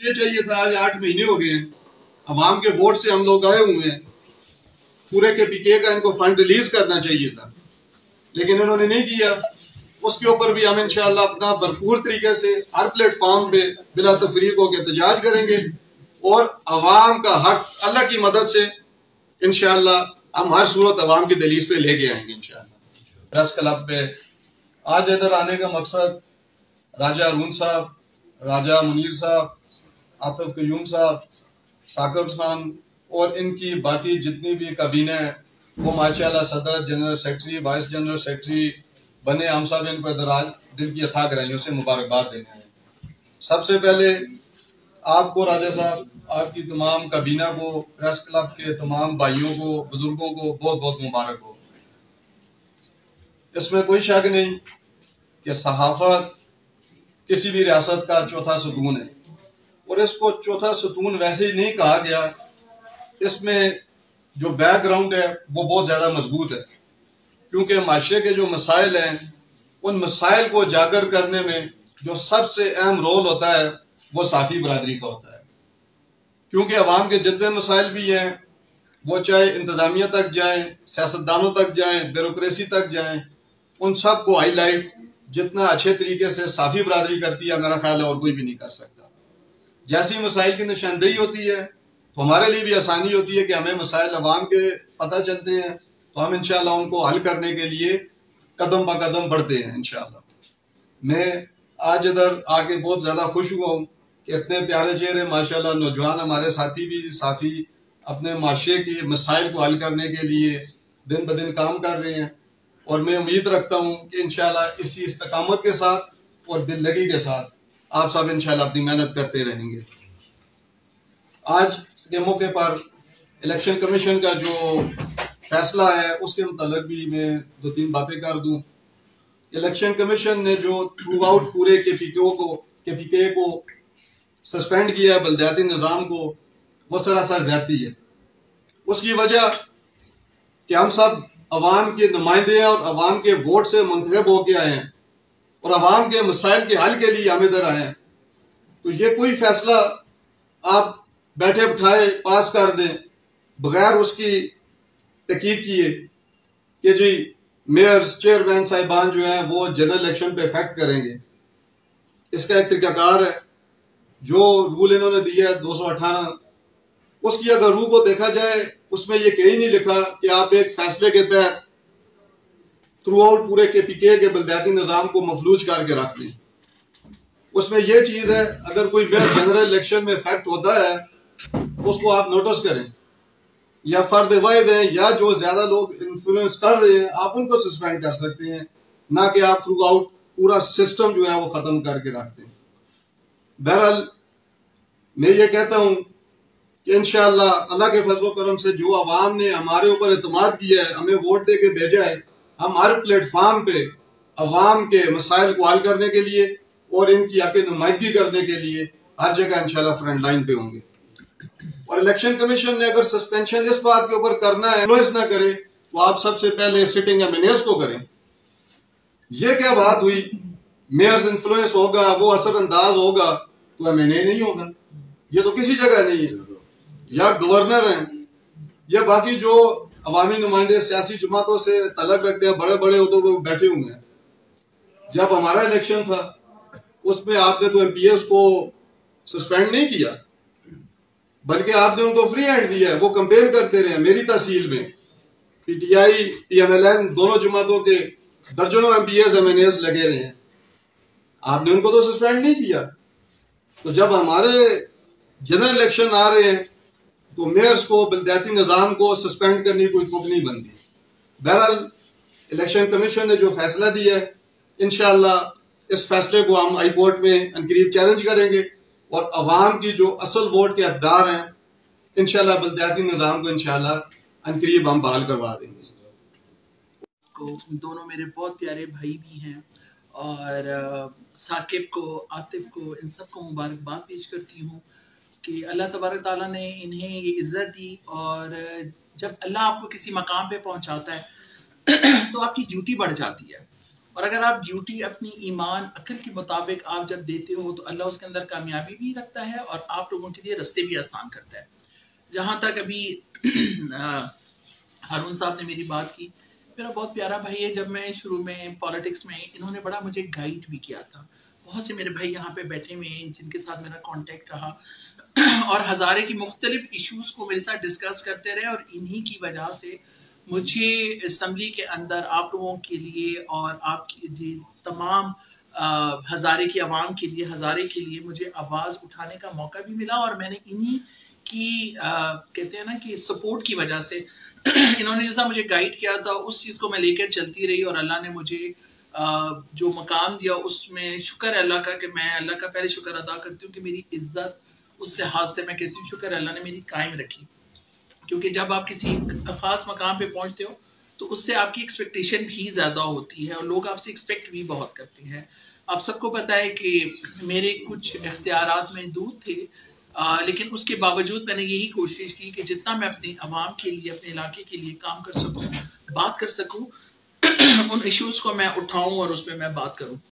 ये चाहिए था। आज 8 महीने हो गए हैं, अवाम के वोट से हम लोग आए हुए हैं। पूरे के पीके का इनको फंड रिलीज करना चाहिए था, लेकिन इन्होंने नहीं किया। उसके ऊपर भी हम इंशाअल्लाह अपना भरपूर तरीके से हर प्लेटफॉर्म पे बिला तफरीक होकर एहतजाज करेंगे और अवाम का हक अल्लाह की मदद से इंशाअल्लाह हम हर सूरत अवाम की दलीज पे लेके आएंगे इंशाअल्लाह। प्रेस क्लब पे आज इधर आने का मकसद राजा अरुण साहब, राजा मुनीर साहब, आतिफ कयूम साहब, साकिब खान और इनकी बाकी जितनी भी काबीना है वो माशाल्लाह सदर, general secretary, vice general secretary बने। हम सब इनको इधर आज दिल की अथाह गहराइयों से मुबारकबाद देने आए। सबसे पहले आपको राजा साहब, आपकी तमाम काबीना को, प्रेस क्लब के तमाम भाइयों को, बुजुर्गों को बहुत बहुत मुबारक हो। इसमें कोई शक नहीं कि सहाफत किसी भी रियासत का चौथा सुतून है और इसको चौथा सुतून वैसे ही नहीं कहा गया। इसमें जो बैकग्राउंड है वो बहुत ज्यादा मजबूत है, क्योंकि माशरे के जो मसाइल हैं उन मसाइल को उजागर करने में जो सबसे अहम रोल होता है वो साफी बरादरी का होता है। क्योंकि अवाम के जितने मसाइल भी हैं वो चाहे इंतजामिया तक जाएं, सियासतदानों तक जाएं, ब्यूरोक्रेसी तक जाएं, उन सब को हाईलाइट जितना अच्छे तरीके से साफी बरादरी करती है मेरा ख्याल है और कोई भी नहीं कर सकता। जैसी मसाइल की निशानदेही होती है तो हमारे लिए भी आसानी होती है कि हमें मसाइल अवाम के पता चलते हैं, तो हम इंशाल्लाह उनको हल करने के लिए कदम ब कदम बढ़ते हैं इंशाल्लाह। मैं आज इधर आके बहुत ज्यादा खुश हुआ हूँ कि इतने प्यारे चेहरे माशाल्लाह नौजवान हमारे साथी भी साफी अपने माशरे के मसाइल को हल करने के लिए दिन ब दिन काम कर रहे हैं और मैं उम्मीद रखता हूँ कि इंशाल्लाह इसी इस्तकामत के साथ और दिल लगी के साथ आप सब इंशाल्लाह अपनी मेहनत करते रहेंगे। आज के मौके पर इलेक्शन कमीशन का जो फैसला है उसके मुतालिक भी मैं 2-3 बातें कर दूं। इलेक्शन कमीशन ने जो थ्रू आउट पूरे केपीके को सस्पेंड किया है, बलदियाती निज़ाम को, वो सरासर ज्यादती है। उसकी वजह कि हम सब अवाम के नुमाइंदे हैं और अवाम के वोट से मुंतखब होके आए हैं और अवाम के मसाइल के हल के लिए हम इधर आए हैं। तो ये कोई फैसला आप बैठे बिठाए पास कर दें बगैर उसकी तहकीक किए कि जी मेयर्स, चेयरमैन साहिबान जो हैं वो जनरल इलेक्शन पे इफेक्ट करेंगे। इसका एक तरीकाकार है। जो रूल इन्होंने दिया है 218, उसकी अगर रूह को देखा जाए उसमें ये कहीं नहीं लिखा कि आप एक फैसले के तहत थ्रू आउट पूरे केपीके के बलदियाती निज़ाम को मफलूज करके रख दें। उसमें यह चीज है अगर कोई मेयर जनरल इलेक्शन में इफेक्ट होता है उसको आप नोटिस करें या फर्द वाहिद है या जो ज्यादा लोग इन्फ्लुएंस कर रहे हैं आप उनको सस्पेंड कर सकते हैं, ना कि आप थ्रू आउट पूरा सिस्टम जो है वो खत्म करके रखते हैं। बहरहाल मैं ये कहता हूं कि इंशाअल्लाह अल्लाह के फजल करम से जो अवाम ने हमारे ऊपर एतमाद किया है, हमें वोट दे के भेजा है, हम हर प्लेटफॉर्म पे अवाम के मसाइल को हल करने के लिए और इनकी आके नुमाइंदगी करने के लिए हर जगह इंशाल्लाह फ्रंट लाइन पे होंगे। और इलेक्शन कमीशन ने अगर सस्पेंशन इस बात के ऊपर करना है, इन्फ्लुएंस ना करे, तो आप सबसे पहले सिटिंग एमएनएस को करें। ये क्या बात हुई, मेयर्स इन्फ्लुएंस होगा, वो असरअंदाज होगा तो एमएनए नहीं होगा? ये तो किसी जगह नहीं है। या गवर्नर हैं या बाकी जो अवामी नुमाइंदे सियासी जमातों से तलक रखते हैं, बड़े बड़े उहदों पर बैठे हुए हैं। जब हमारा इलेक्शन था उसमें आपने तो एमपीएस को सस्पेंड नहीं किया, बल्कि आपने उनको फ्री हैंड दिया है। वो कंपेन करते रहे। मेरी तहसील में पीटीआई, पीएमएलएन दोनों जमातों के दर्जनों एमपीएस एमएनएस लगे रहे हैं, आपने उनको तो सस्पेंड नहीं किया। तो जब हमारे जनरल इलेक्शन आ रहे हैं तो मेयर्स को, बलदियाती निज़ाम को सस्पेंड करने की कोई तुक नहीं बनती। बहरहाल इलेक्शन कमीशन ने जो फैसला दिया है, इंशाअल्लाह इस फैसले को हम हाई कोर्ट में अनकरीब चैलेंज करेंगे और अवाम की जो असल वोट के हकदार हैं इंशाअल्लाह बलदियाती निज़ाम को इंशाअल्लाह अनकरीब हम बहाल करवा देंगे। दोनों मेरे बहुत प्यारे भाई भी हैं और साकिब को, आतिफ को, इन सबको मुबारकबाद पेश करती हूँ कि अल्लाह तबारक ताला ने इन्हें ये इज़्ज़त दी। और जब अल्लाह आपको किसी मकाम पे पहुँचाता है तो आपकी ड्यूटी बढ़ जाती है। और अगर आप ड्यूटी अपनी ईमान अक्ल के मुताबिक आप जब देते हो तो अल्लाह उसके अंदर कामयाबी भी रखता है और आप लोगों के लिए रास्ते भी आसान करता है। जहाँ तक अभी हारून साहब ने मेरी बात की, मेरा बहुत प्यारा भाई है। जब मैं शुरू में पॉलिटिक्स में, इन्होंने बड़ा मुझे गाइड भी किया था। बहुत से मेरे भाई यहाँ पे बैठे हुए हैं जिनके साथ मेरा कांटेक्ट रहा और हज़ारे की मुख्तलिफ इश्यूज को मेरे साथ डिस्कस करते रहे और इन्हीं की वजह से मुझे असम्बली के अंदर आप लोगों के लिए और आपकी जी तमाम हज़ारे की आवाम के लिए, हज़ारे के लिए मुझे आवाज़ उठाने का मौका भी मिला। और मैंने इन्हीं की कहते हैं ना कि सपोर्ट की वजह से इन्होंने जैसा मुझे गाइड किया था उस चीज़ को मैं लेकर चलती रही और अल्लाह ने मुझे जो मकाम दिया उसमें शुक्र है अल्लाह का कि मैं अल्लाह का पहले शुक्र अदा करती हूँ कि मेरी इज्जत उस लिहाज से मैं कहती हूँ शुक्र अल्लाह ने मेरी कायम रखी। क्योंकि जब आप किसी खास मकाम पे पहुंचते हो तो उससे आपकी एक्सपेक्टेशन भी ज़्यादा होती है और लोग आपसे एक्सपेक्ट भी बहुत करते हैं। आप सबको पता है कि मेरे कुछ इख्तियारात महदूद थे, लेकिन उसके बावजूद मैंने यही कोशिश की कि जितना मैं अपनी आवाम के लिए, अपने इलाके के लिए काम कर सकूं, बात कर सकूं, उन इश्यूज़ को मैं उठाऊं और उस पर मैं बात करूं।